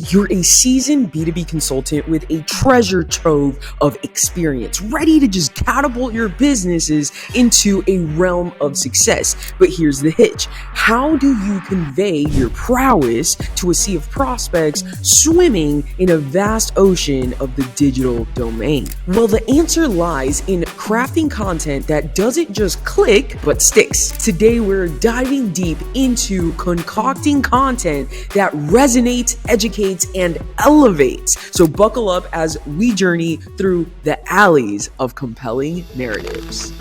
You're a seasoned B2B consultant with a treasure trove of experience, ready to just catapult your businesses into a realm of success. But here's the hitch. How do you convey your prowess to a sea of prospects swimming in a vast ocean of the digital domain? Well, the answer lies in crafting content that doesn't just click, but sticks. Today, we're diving deep into concocting content that resonates, educates, and elevates. So buckle up as we journey through the alleys of compelling narratives.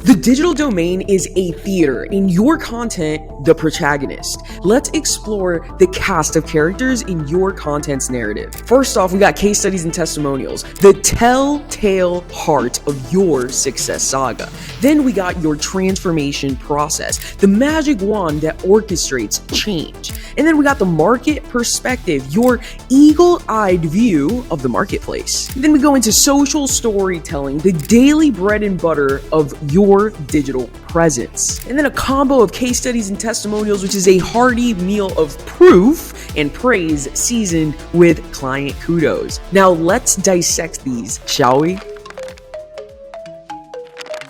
The digital domain is a theater, and your content, the protagonist. Let's explore the cast of characters in your content's narrative. First off, we got case studies and testimonials, the telltale heart of your success saga. Then we got your transformation process, the magic wand that orchestrates change. And then we got the market perspective, your eagle-eyed view of the marketplace. Then we go into social storytelling, the daily bread and butter of your digital presence. And then a combo of case studies and testimonials, which is a hearty meal of proof and praise seasoned with client kudos. Now let's dissect these, shall we?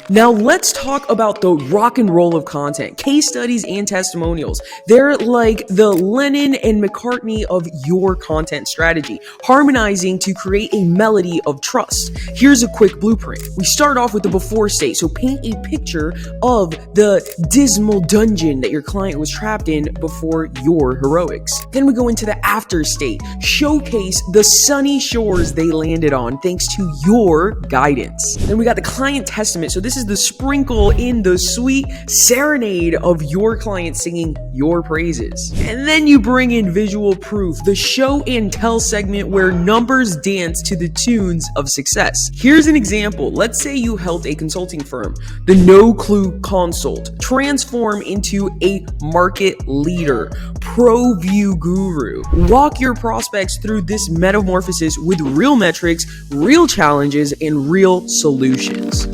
Now let's talk about the rock and roll of content, case studies and testimonials. They're like the Lennon and McCartney of your content strategy, harmonizing to create a melody of trust. Here's a quick blueprint. We start off with the before state, so paint a picture of the dismal dungeon that your client was trapped in before your heroics. Then we go into the after state, showcase the sunny shores they landed on thanks to your guidance. Then we got the client testament, so this is the sprinkle in the sweet serenade of your client singing your praises. And then you bring in visual proof, the show and tell segment where numbers dance to the tunes of success. Here's an example. Let's say you helped a consulting firm, the No Clue Consult, transform into a market leader, pro view guru. Walk your prospects through this metamorphosis with real metrics, real challenges, and real solutions.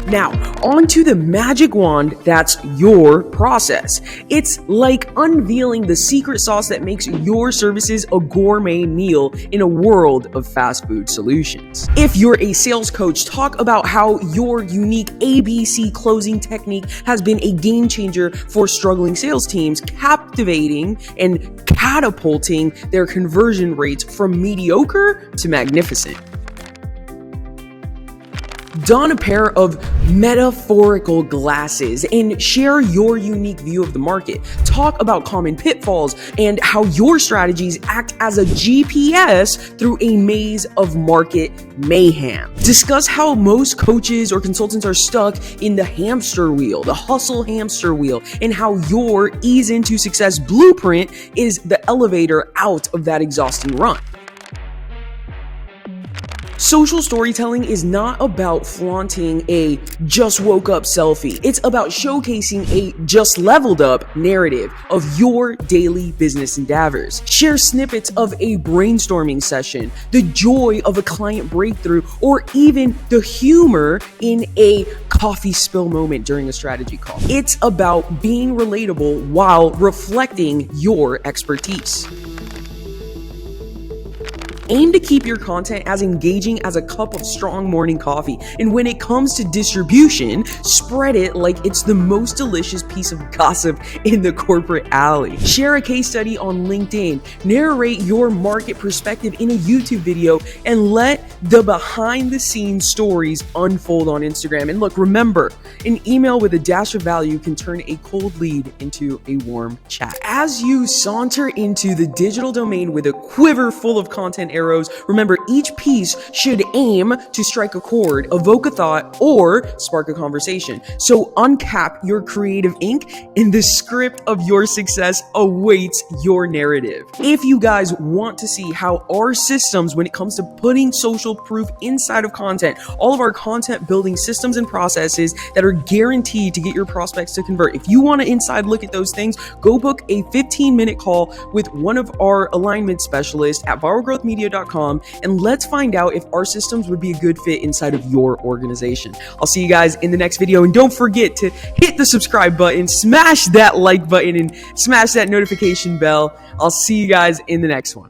Now, onto the magic wand that's your process. It's like unveiling the secret sauce that makes your services a gourmet meal in a world of fast food solutions. If you're a sales coach, talk about how your unique ABC closing technique has been a game changer for struggling sales teams, captivating and catapulting their conversion rates from mediocre to magnificent. Don a pair of metaphorical glasses and share your unique view of the market. Talk about common pitfalls and how your strategies act as a GPS through a maze of market mayhem. Discuss how most coaches or consultants are stuck in the hamster wheel, the hustle hamster wheel, and how your ease into success blueprint is the elevator out of that exhausting run. Social storytelling is not about flaunting a just woke up selfie. It's about showcasing a just leveled up narrative of your daily business endeavors. Share snippets of a brainstorming session, the joy of a client breakthrough, or even the humor in a coffee spill moment during a strategy call. It's about being relatable while reflecting your expertise. Aim to keep your content as engaging as a cup of strong morning coffee. And when it comes to distribution, spread it like it's the most delicious piece of gossip in the corporate alley. Share a case study on LinkedIn, narrate your market perspective in a YouTube video, and let the behind the scenes stories unfold on Instagram. And look, remember, an email with a dash of value can turn a cold lead into a warm chat. As you saunter into the digital domain with a quiver full of content arrows, remember each piece should aim to strike a chord, evoke a thought, or spark a conversation. So uncap your creative ink and the script of your success awaits your narrative. If you guys want to see how our systems, when it comes to putting social proof inside of content, all of our content building systems and processes that are guaranteed to get your prospects to convert, if you want an inside look at those things, go book a 15-minute call with one of our alignment specialists at Viral Growth Media cardonandandyelliot.com, and let's find out if our systems would be a good fit inside of your organization. I'll see you guys in the next video, and don't forget to hit the subscribe button, smash that like button, and smash that notification bell. I'll see you guys in the next one.